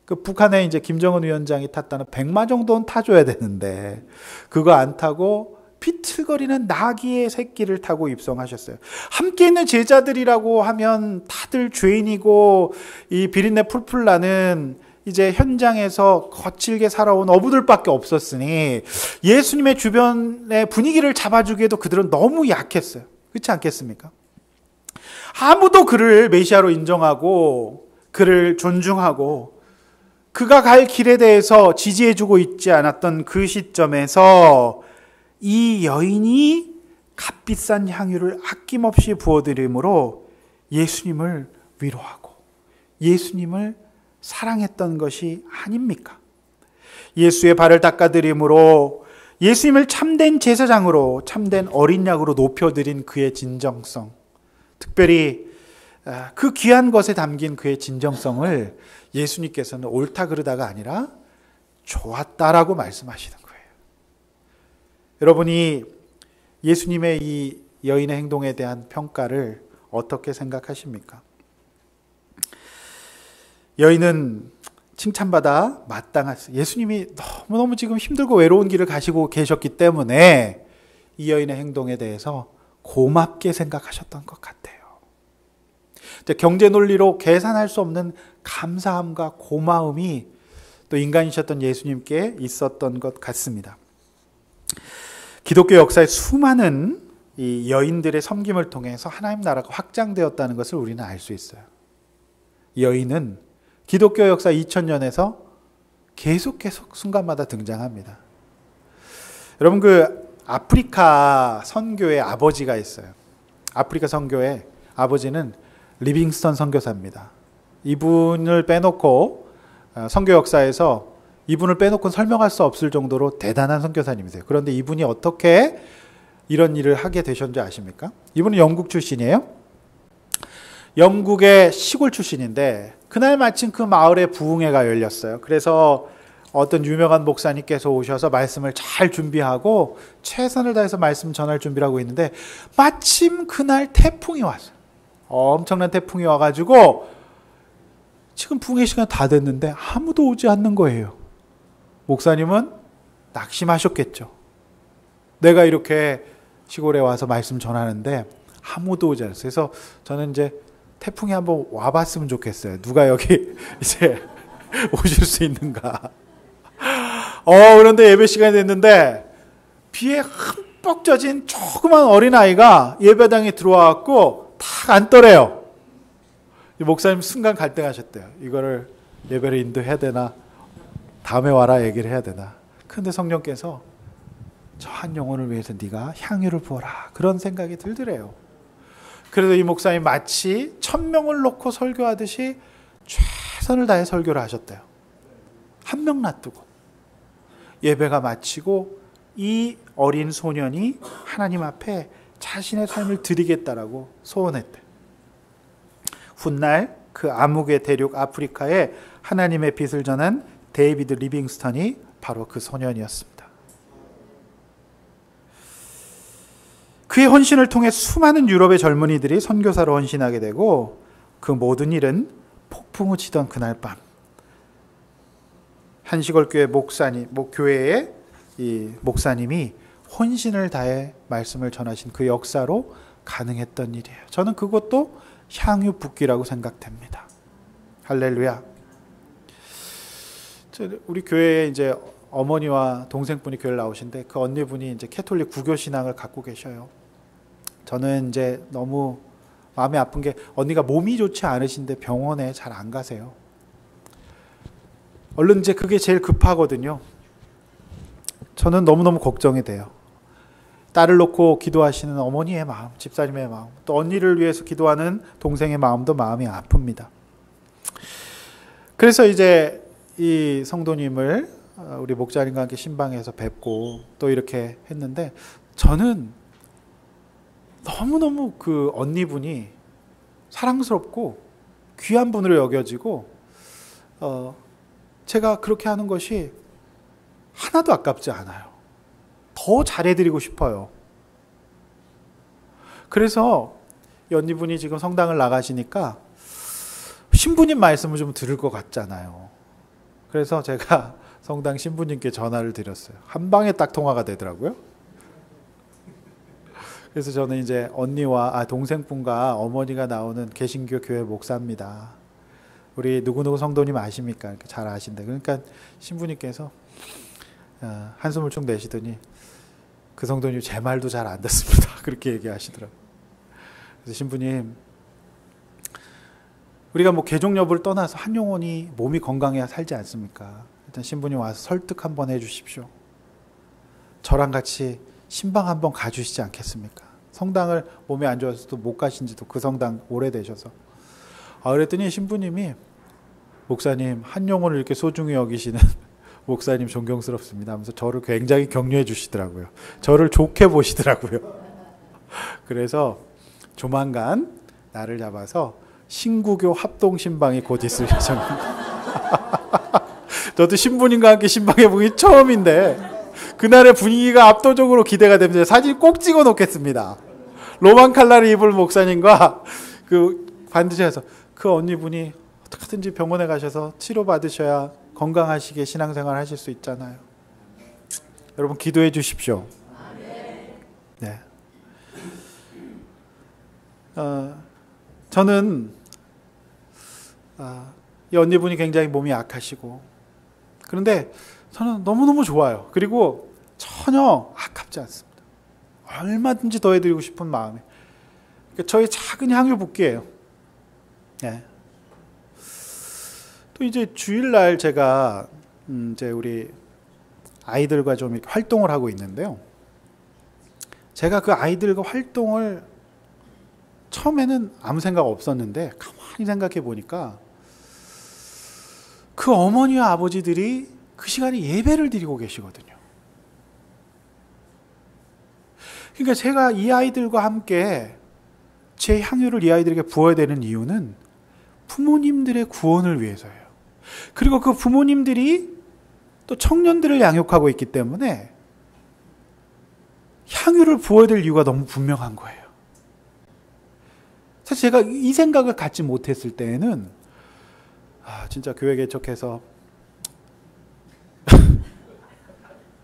그 북한에 이제 김정은 위원장이 탔다는 100마 정도는 타줘야 되는데 그거 안 타고 비틀거리는 나귀의 새끼를 타고 입성하셨어요. 함께 있는 제자들이라고 하면 다들 죄인이고 이 비린내 풀풀 나는 이제 현장에서 거칠게 살아온 어부들밖에 없었으니 예수님의 주변의 분위기를 잡아주기에도 그들은 너무 약했어요. 그렇지 않겠습니까? 아무도 그를 메시아로 인정하고 그를 존중하고 그가 갈 길에 대해서 지지해주고 있지 않았던 그 시점에서 이 여인이 값비싼 향유를 아낌없이 부어드림으로 예수님을 위로하고 예수님을 사랑했던 것이 아닙니까? 예수의 발을 닦아드림으로 예수님을 참된 제사장으로 참된 어린 양으로 높여드린 그의 진정성, 특별히 그 귀한 것에 담긴 그의 진정성을 예수님께서는 옳다 그르다가 아니라 좋았다라고 말씀하시는 거예요. 여러분이 예수님의 이 여인의 행동에 대한 평가를 어떻게 생각하십니까? 여인은 칭찬받아 마땅했어요. 예수님이 너무너무 지금 힘들고 외로운 길을 가시고 계셨기 때문에 이 여인의 행동에 대해서 고맙게 생각하셨던 것 같아요. 경제 논리로 계산할 수 없는 감사함과 고마움이 또 인간이셨던 예수님께 있었던 것 같습니다. 기독교 역사의 수많은 이 여인들의 섬김을 통해서 하나님 나라가 확장되었다는 것을 우리는 알 수 있어요. 이 여인은 기독교 역사 2000년에서 계속 순간마다 등장합니다. 여러분 그 아프리카 선교의 아버지가 있어요. 아프리카 선교의 아버지는 리빙스턴 선교사입니다. 이분을 빼놓고 선교 역사에서 이분을 빼놓고 설명할 수 없을 정도로 대단한 선교사님이세요. 그런데 이분이 어떻게 이런 일을 하게 되셨는지 아십니까? 이분은 영국 출신이에요. 영국의 시골 출신인데 그날 마침 그 마을에 부흥회가 열렸어요. 그래서 어떤 유명한 목사님께서 오셔서 말씀을 잘 준비하고 최선을 다해서 말씀 전할 준비를 하고 있는데 마침 그날 태풍이 왔어요. 엄청난 태풍이 와가지고 지금 부흥회 시간 다 됐는데 아무도 오지 않는 거예요. 목사님은 낙심하셨겠죠. 내가 이렇게 시골에 와서 말씀 전하는데 아무도 오지 않았어요. 그래서 저는 이제 태풍이 한번 와봤으면 좋겠어요. 누가 여기 이제 오실 수 있는가. 그런데 예배 시간이 됐는데 비에 흠뻑 젖은 조그만 어린아이가 예배당에 들어와갖고 탁 앉더래요. 목사님 순간 갈등하셨대요. 이거를 예배를 인도해야 되나 다음에 와라 얘기를 해야 되나. 그런데 성령께서 저 한 영혼을 위해서 네가 향유를 부어라 그런 생각이 들더래요. 그래서 이 목사님 마치 1000명을 놓고 설교하듯이 최선을 다해 설교를 하셨대요. 한 명 놔두고. 예배가 마치고 이 어린 소년이 하나님 앞에 자신의 삶을 드리겠다라고 소원했대요. 훗날 그 암흑의 대륙 아프리카에 하나님의 빛을 전한 데이비드 리빙스턴이 바로 그 소년이었습니다. 그의 헌신을 통해 수많은 유럽의 젊은이들이 선교사로 헌신하게 되고 그 모든 일은 폭풍우 치던 그날 밤 한시골교회 교회의 이 목사님이 헌신을 다해 말씀을 전하신 그 역사로 가능했던 일이에요. 저는 그것도 향유 붓기라고 생각됩니다. 할렐루야. 우리 교회에 이제 어머니와 동생분이 교회를 나오신데 그 언니분이 이제 캐톨릭 구교 신앙을 갖고 계셔요. 저는 이제 너무 마음이 아픈 게 언니가 몸이 좋지 않으신데 병원에 잘 안 가세요. 얼른 이제 그게 제일 급하거든요. 저는 너무너무 걱정이 돼요. 딸을 놓고 기도하시는 어머니의 마음, 집사님의 마음, 또 언니를 위해서 기도하는 동생의 마음도 마음이 아픕니다. 그래서 이제 이 성도님을 우리 목자님과 함께 신방에서 뵙고 또 이렇게 했는데 저는 너무너무 그 언니분이 사랑스럽고 귀한 분으로 여겨지고 제가 그렇게 하는 것이 하나도 아깝지 않아요. 더 잘해드리고 싶어요. 그래서 이 언니분이 지금 성당을 나가시니까 신부님 말씀을 좀 들을 것 같잖아요. 그래서 제가 성당 신부님께 전화를 드렸어요. 한 방에 딱 통화가 되더라고요. 그래서 저는 이제 언니와 동생분과 어머니가 나오는 개신교 교회 목사입니다. 우리 누구누구 성도님 아십니까? 잘 아신다. 그러니까 신부님께서 한숨을 쭉 내시더니 그 성도님 제 말도 잘 안 듣습니다. 그렇게 얘기하시더라고요. 그래서 신부님, 우리가 뭐 개종 여부를 떠나서 한 영혼이 몸이 건강해야 살지 않습니까? 일단 신부님 와서 설득 한번 해주십시오. 저랑 같이 신방 한번 가주시지 않겠습니까? 성당을 몸이 안 좋아서도 못 가신 지도 그 성당 오래되셔서. 그랬더니 신부님이, 목사님 한 영혼을 이렇게 소중히 여기시는 목사님 존경스럽습니다 하면서 저를 굉장히 격려해 주시더라고요. 저를 좋게 보시더라고요. 그래서 조만간 나를 잡아서 신구교 합동신방이 곧 있을 예정입니다. 저도 신부님과 함께 신방해 보기 처음인데 그날의 분위기가 압도적으로 기대가 됩니다. 사진 꼭 찍어 놓겠습니다. 로만 칼라를 입을 목사님과 반드시 해서 그 언니분이 어떻게든지 병원에 가셔서 치료받으셔야 건강하시게 신앙생활 하실 수 있잖아요. 여러분 기도해 주십시오. 네. 저는 이 언니분이 굉장히 몸이 약하시고, 그런데 저는 너무너무 좋아요. 그리고 전혀 아깝지 않습니다. 얼마든지 더 해드리고 싶은 마음에. 그러니까 저의 작은 향유 붓기예요. 네. 또 이제 주일날 제가 이제 우리 아이들과 좀 이렇게 활동을 하고 있는데요. 제가 그 아이들과 활동을 처음에는 아무 생각 없었는데 가만히 생각해 보니까 그 어머니와 아버지들이 그 시간에 예배를 드리고 계시거든요. 그러니까 제가 이 아이들과 함께 제 향유를 이 아이들에게 부어야 되는 이유는 부모님들의 구원을 위해서예요. 그리고 그 부모님들이 또 청년들을 양육하고 있기 때문에 향유를 부어야 될 이유가 너무 분명한 거예요. 사실 제가 이 생각을 갖지 못했을 때에는 진짜 교회 개척해서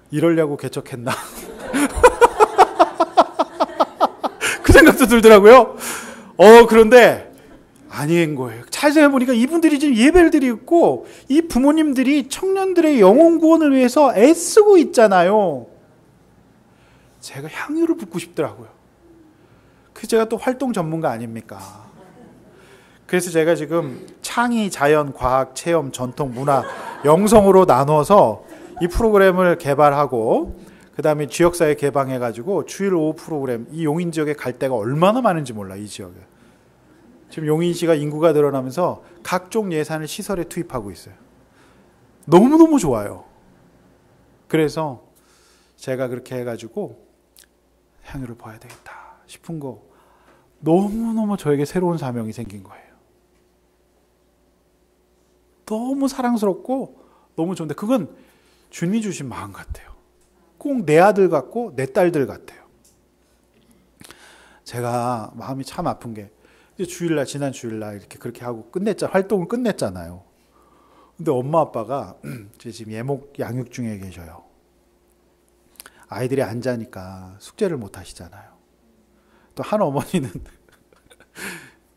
이러려고 개척했나? 그 생각도 들더라고요. 그런데 아닌 거예요. 자세히 보니까 이분들이 지금 예배를 드리고 이 부모님들이 청년들의 영혼 구원을 위해서 애쓰고 있잖아요. 제가 향유를 붓고 싶더라고요. 그래서 제가 또 활동 전문가 아닙니까? 그래서 제가 지금 창의, 자연, 과학, 체험, 전통, 문화, 영성으로 나눠서 이 프로그램을 개발하고 그 다음에 지역사회 개방해가지고 주일 오후 프로그램, 이 용인 지역에 갈 데가 얼마나 많은지 몰라, 이 지역에. 지금 용인시가 인구가 늘어나면서 각종 예산을 시설에 투입하고 있어요. 너무너무 좋아요. 그래서 제가 그렇게 해가지고 향유를 봐야 되겠다 싶은 거, 너무너무 저에게 새로운 사명이 생긴 거예요. 너무 사랑스럽고 너무 좋은데 그건 주님이 주신 마음 같아요. 꼭 내 아들 같고 내 딸들 같아요. 제가 마음이 참 아픈 게 주일날, 지난 주일날 이렇게 그렇게 하고 활동을 끝냈잖아요. 근데 엄마 아빠가 지금 예목 양육 중에 계셔요. 아이들이 안 자니까 숙제를 못 하시잖아요. 또 한 어머니는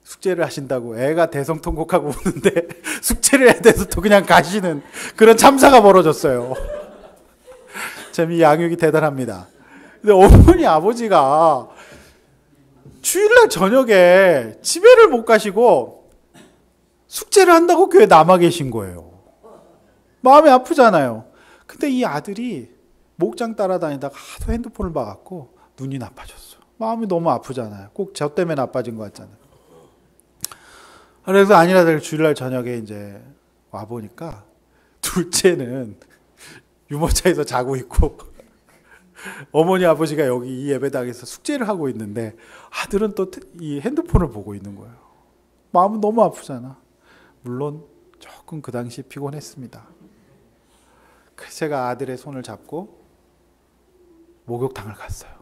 숙제를 하신다고 애가 대성통곡하고 오는데 숙제를 해야 돼서 또 그냥 가시는 그런 참사가 벌어졌어요. 참 이 양육이 대단합니다. 근데 어머니 아버지가 주일날 저녁에 집에를 못 가시고 숙제를 한다고 교회에 남아 계신 거예요. 마음이 아프잖아요. 근데 이 아들이 목장 따라다니다가 하도 핸드폰을 봐갖고 눈이 나빠졌어. 마음이 너무 아프잖아요. 꼭 저 때문에 나빠진 것 같잖아요. 그래서 아니라 주일날 저녁에 이제 와보니까 둘째는 유모차에서 자고 있고 어머니 아버지가 여기 이 예배당에서 숙제를 하고 있는데 아들은 또 이 핸드폰을 보고 있는 거예요. 마음은 너무 아프잖아. 물론 조금 그 당시 피곤했습니다. 그래서 제가 아들의 손을 잡고 목욕탕을 갔어요.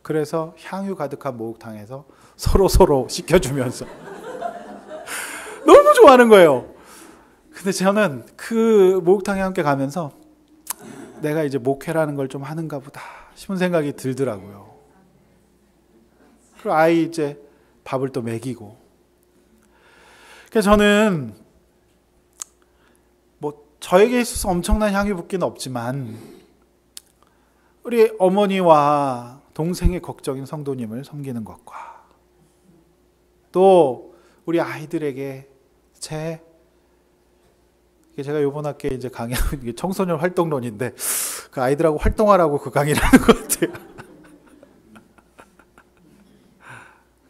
그래서 향유 가득한 목욕탕에서 서로 씻겨주면서 너무 좋아하는 거예요. 근데 저는 그 목욕탕에 함께 가면서 내가 이제 목회라는 걸 좀 하는가 보다 싶은 생각이 들더라고요. 그리고 아이 이제 밥을 또 먹이고. 그래서 저는 뭐 저에게 있어서 엄청난 향유 붓기는 없지만 우리 어머니와 동생의 걱정인 성도님을 섬기는 것과 또 우리 아이들에게 제가 이번 학기에 이제 강의하고 있는 게 청소년 활동론인데 그 아이들하고 활동하라고 그 강의를 하는 것 같아요.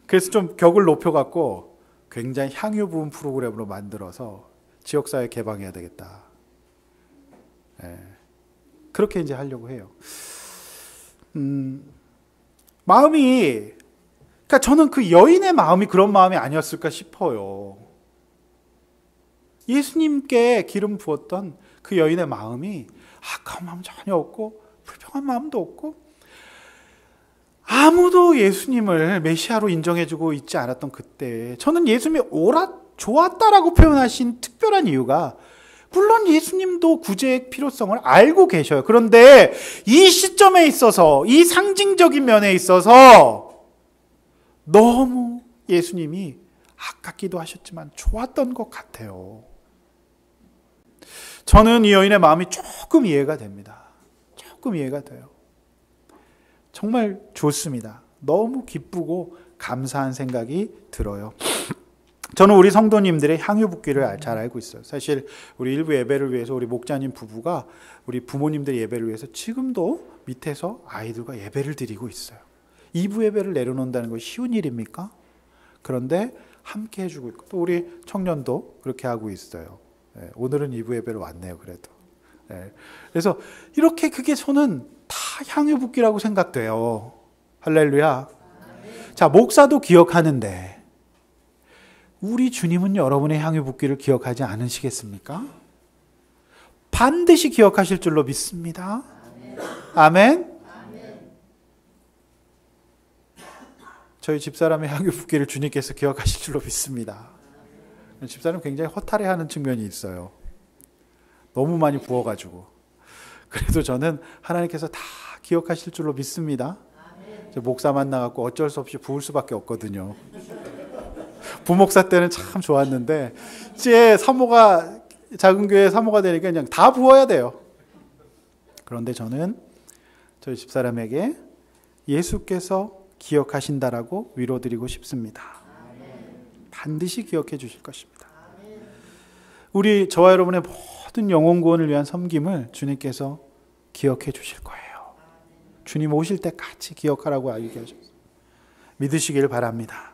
그래서 좀 격을 높여갖고 굉장히 향유 부은 프로그램으로 만들어서 지역사회 개방해야 되겠다. 그렇게 이제 하려고 해요. 마음이, 그러니까 저는 그 여인의 마음이 그런 마음이 아니었을까 싶어요. 예수님께 기름 부었던 그 여인의 마음이 아까운 마음 전혀 없고 불평한 마음도 없고 아무도 예수님을 메시아로 인정해주고 있지 않았던 그때 저는 예수님이 좋았다라고 표현하신 특별한 이유가 물론 예수님도 구제의 필요성을 알고 계셔요. 그런데 이 시점에 있어서 이 상징적인 면에 있어서 너무 예수님이 아깝기도 하셨지만 좋았던 것 같아요. 저는 이 여인의 마음이 조금 이해가 됩니다. 조금 이해가 돼요. 정말 좋습니다. 너무 기쁘고 감사한 생각이 들어요. 저는 우리 성도님들의 향유 붓기를 잘 알고 있어요. 사실 우리 일부 예배를 위해서 우리 목자님 부부가 우리 부모님들 예배를 위해서 지금도 밑에서 아이들과 예배를 드리고 있어요. 2부 예배를 내려놓는다는 것이 쉬운 일입니까? 그런데 함께 해주고 있고 또 우리 청년도 그렇게 하고 있어요. 오늘은 2부 예배로 왔네요. 그래도. 그래서 이렇게 그게 저는 다 향유 붓기라고 생각돼요. 할렐루야. 자, 목사도 기억하는데 우리 주님은 여러분의 향유 붓기를 기억하지 않으시겠습니까? 반드시 기억하실 줄로 믿습니다. 아멘. 저희 집사람의 향유 붓기를 주님께서 기억하실 줄로 믿습니다. 집사람 굉장히 허탈해하는 측면이 있어요. 너무 많이 부어가지고. 그래도 저는 하나님께서 다 기억하실 줄로 믿습니다. 목사 만나갖고 어쩔 수 없이 부을 수밖에 없거든요. 부목사 때는 참 좋았는데 이제 사모가 작은 교회 사모가 되니까 그냥 다 부어야 돼요. 그런데 저는 저희 집사람에게 예수께서 기억하신다라고 위로드리고 싶습니다. 반드시 기억해 주실 것입니다. 우리 저와 여러분의 모든 영혼 구원을 위한 섬김을 주님께서 기억해 주실 거예요. 주님 오실 때까지 기억하라고 얘기하셨어요. 믿으시길 바랍니다.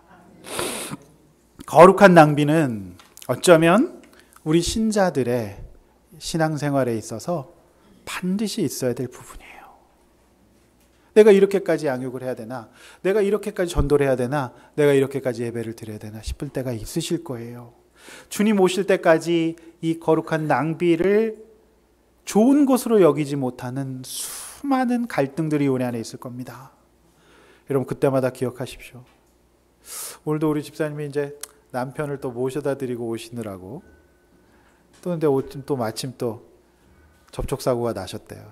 거룩한 낭비는 어쩌면 우리 신자들의 신앙생활에 있어서 반드시 있어야 될 부분이에요. 내가 이렇게까지 양육을 해야 되나? 내가 이렇게까지 전도를 해야 되나? 내가 이렇게까지 예배를 드려야 되나? 싶을 때가 있으실 거예요. 주님 오실 때까지 이 거룩한 낭비를 좋은 것으로 여기지 못하는 수많은 갈등들이 우리 안에 있을 겁니다. 여러분 그때마다 기억하십시오. 오늘도 우리 집사님이 이제 남편을 또 모셔다 드리고 오시느라고 근데 또 마침 또 접촉사고가 나셨대요.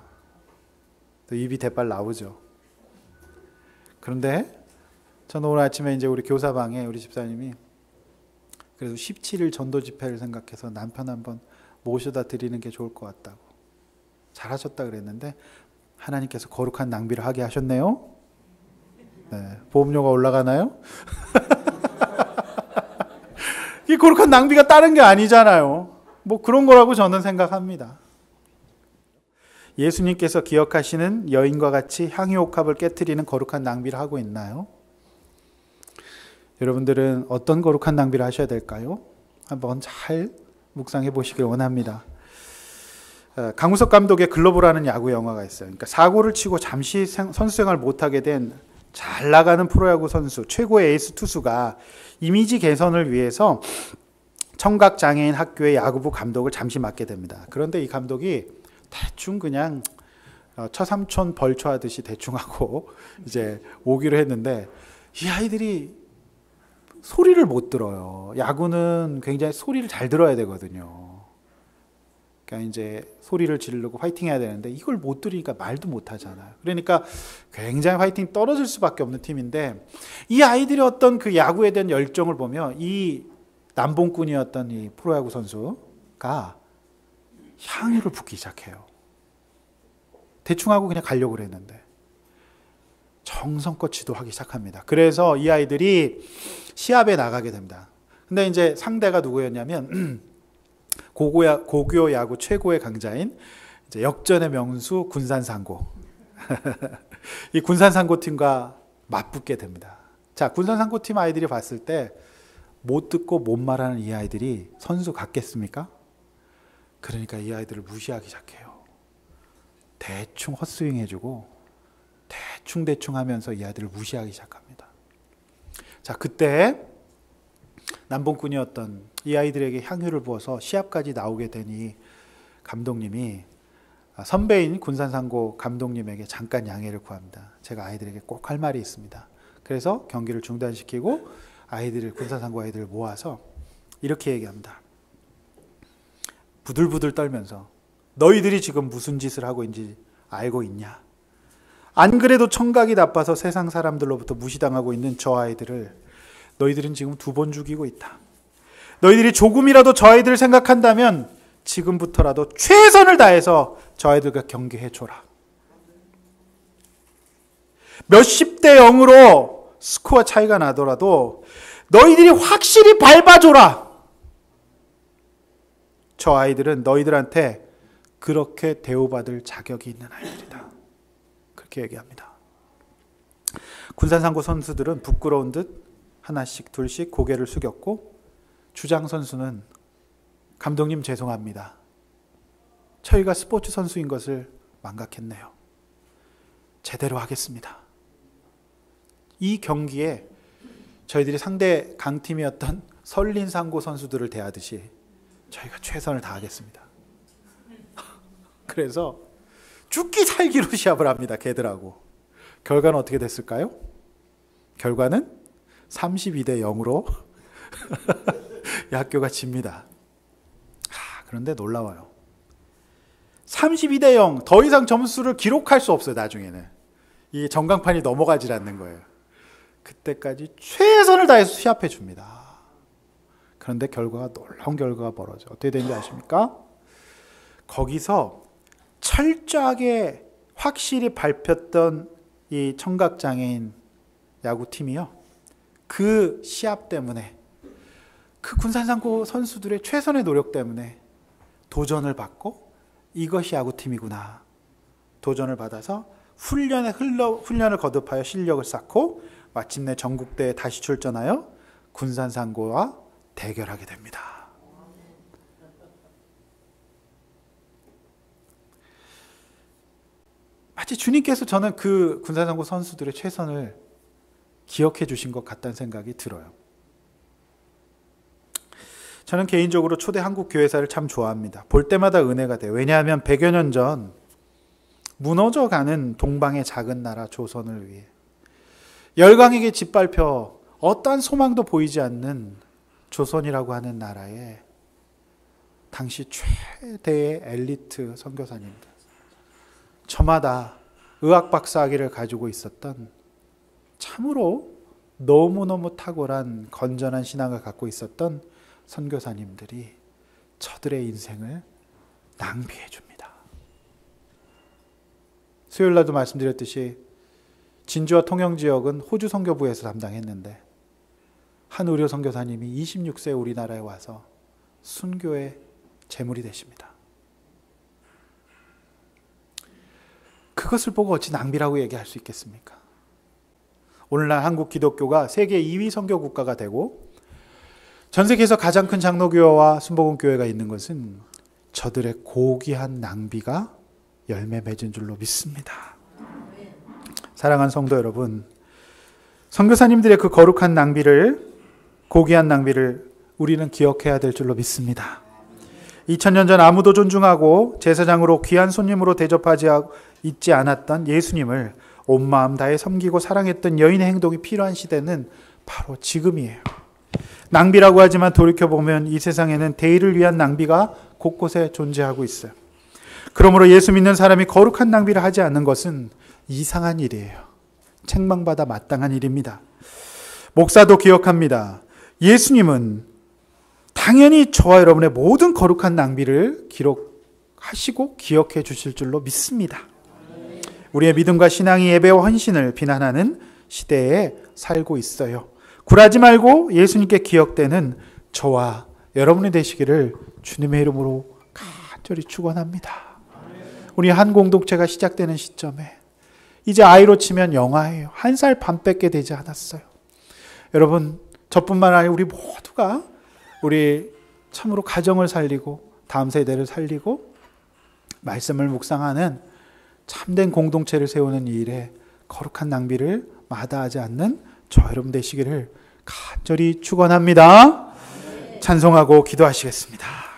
또 입이 대빨 나오죠. 그런데 저는 오늘 아침에 이제 우리 교사방에 우리 집사님이 그래도 17일 전도 집회를 생각해서 남편 한번 모셔다 드리는 게 좋을 것 같다고 잘하셨다 그랬는데 하나님께서 거룩한 낭비를 하게 하셨네요. 네, 보험료가 올라가나요? 이 거룩한 낭비가 다른 게 아니잖아요. 뭐 그런 거라고 저는 생각합니다. 예수님께서 기억하시는 여인과 같이 향유옥합을 깨트리는 거룩한 낭비를 하고 있나요? 여러분들은 어떤 거룩한 낭비를 하셔야 될까요? 한번 잘 묵상해 보시길 원합니다. 강우석 감독의 글로브라는 야구 영화가 있어요. 그러니까 사고를 치고 잠시 선수 생활을 못하게 된 잘 나가는 프로야구 선수, 최고의 에이스 투수가 이미지 개선을 위해서 청각장애인 학교의 야구부 감독을 잠시 맡게 됩니다. 그런데 이 감독이 대충 그냥 처삼촌 벌초하듯이 대충 하고 이제 오기로 했는데 이 아이들이 소리를 못 들어요. 야구는 굉장히 소리를 잘 들어야 되거든요. 그러니까 이제 소리를 지르고 화이팅 해야 되는데 이걸 못 들으니까 말도 못 하잖아요. 그러니까 굉장히 화이팅 떨어질 수밖에 없는 팀인데, 이 아이들의 어떤 그 야구에 대한 열정을 보면 이 남봉꾼이었던 이 프로야구 선수가 향유를 붓기 시작해요. 대충 하고 그냥 가려고 그랬는데 정성껏 지도하기 시작합니다. 그래서 이 아이들이 시합에 나가게 됩니다. 근데 이제 상대가 누구였냐면 고교 야구 최고의 강자인 이제 역전의 명수 군산상고. 이 군산상고 팀과 맞붙게 됩니다. 자, 군산상고 팀 아이들이 봤을 때 못 듣고 못 말하는 이 아이들이 선수 같겠습니까? 그러니까 이 아이들을 무시하기 시작해요. 대충 헛스윙 해주고 대충 하면서 이 아이들을 무시하기 시작합니다. 자, 그때 남봉꾼이었던 이 아이들에게 향유를 부어서 시합까지 나오게 되니 감독님이 선배인 군산상고 감독님에게 잠깐 양해를 구합니다. 제가 아이들에게 꼭 할 말이 있습니다. 그래서 경기를 중단시키고 군산상고 아이들을 모아서 이렇게 얘기합니다. 부들부들 떨면서 너희들이 지금 무슨 짓을 하고 있는지 알고 있냐? 안 그래도 청각이 나빠서 세상 사람들로부터 무시당하고 있는 저 아이들을 너희들은 지금 2번 죽이고 있다. 너희들이 조금이라도 저 아이들을 생각한다면 지금부터라도 최선을 다해서 저 아이들과 경기해줘라. 몇십 대 0으로 스코어 차이가 나더라도 너희들이 확실히 밟아줘라. 저 아이들은 너희들한테 그렇게 대우받을 자격이 있는 아이들이다. 그렇게 얘기합니다. 군산상고 선수들은 부끄러운 듯 하나씩 둘씩 고개를 숙였고, 주장 선수는 감독님 죄송합니다. 저희가 스포츠 선수인 것을 망각했네요. 제대로 하겠습니다. 이 경기에 저희들이 상대 강팀이었던 설린상고 선수들을 대하듯이 저희가 최선을 다하겠습니다. 그래서 죽기 살기로 시합을 합니다. 걔들하고. 결과는 어떻게 됐을까요? 결과는 32대 0으로 이 학교가 집니다. 그런데 놀라워요. 32대 0, 더 이상 점수를 기록할 수 없어요. 나중에는 이 전광판이 넘어가질 않는 거예요. 그때까지 최선을 다해서 시합해 줍니다. 그런데 놀라운 결과가 벌어져. 어떻게 되는지 아십니까? 거기서 철저하게 확실히 밟혔던 이 청각장애인 야구팀이요, 그 시합 때문에, 그 군산상고 선수들의 최선의 노력 때문에 도전을 받고 이것이 야구팀이구나. 도전을 받아서 훈련을 거듭하여 실력을 쌓고 마침내 전국대회에 다시 출전하여 군산상고와 대결하게 됩니다. 마치 주님께서 저는 그 군산상고 선수들의 최선을 기억해 주신 것 같다는 생각이 들어요. 저는 개인적으로 초대 한국 교회사를 참 좋아합니다. 볼 때마다 은혜가 돼요. 왜냐하면 100여 년 전 무너져가는 동방의 작은 나라 조선을 위해 열강에게 짓밟혀 어떠한 소망도 보이지 않는 조선이라고 하는 나라에 당시 최대의 엘리트 선교사님들, 저마다 의학 박사학위를 가지고 있었던 참으로 너무너무 탁월한 건전한 신앙을 갖고 있었던 선교사님들이 저들의 인생을 낭비해 줍니다. 수요일 날도 말씀드렸듯이 진주와 통영지역은 호주 선교부에서 담당했는데 한 의료 선교사님이 26세 우리나라에 와서 순교의 제물이 되십니다. 그것을 보고 어찌 낭비라고 얘기할 수 있겠습니까? 오늘날 한국 기독교가 세계 2위 선교 국가가 되고 전 세계에서 가장 큰 장로교회와 순복음교회가 있는 것은 저들의 고귀한 낭비가 열매 맺은 줄로 믿습니다. 사랑하는 성도 여러분, 선교사님들의 그 거룩한 낭비를, 고귀한 낭비를 우리는 기억해야 될 줄로 믿습니다. 2000년 전 아무도 존중하고 제사장으로 귀한 손님으로 대접하지 있지 않았던 예수님을 온 마음 다해 섬기고 사랑했던 여인의 행동이 필요한 시대는 바로 지금이에요. 낭비라고 하지만 돌이켜보면 이 세상에는 대의를 위한 낭비가 곳곳에 존재하고 있어요. 그러므로 예수 믿는 사람이 거룩한 낭비를 하지 않는 것은 이상한 일이에요. 책망받아 마땅한 일입니다. 목사도 기억합니다. 예수님은 당연히 저와 여러분의 모든 거룩한 낭비를 기록하시고 기억해 주실 줄로 믿습니다. 우리의 믿음과 신앙이 예배와 헌신을 비난하는 시대에 살고 있어요. 굴하지 말고 예수님께 기억되는 저와 여러분이 되시기를 주님의 이름으로 간절히 축원합니다. 우리 한 공동체가 시작되는 시점에 이제 아이로 치면 영아예요. 1살 반밖에 되지 않았어요. 여러분, 저뿐만 아니라 우리 모두가 우리 참으로 가정을 살리고 다음 세대를 살리고 말씀을 묵상하는 참된 공동체를 세우는 이 일에 거룩한 낭비를 마다하지 않는 저 여러분 되시기를 간절히 축원합니다. 찬송하고 기도하시겠습니다.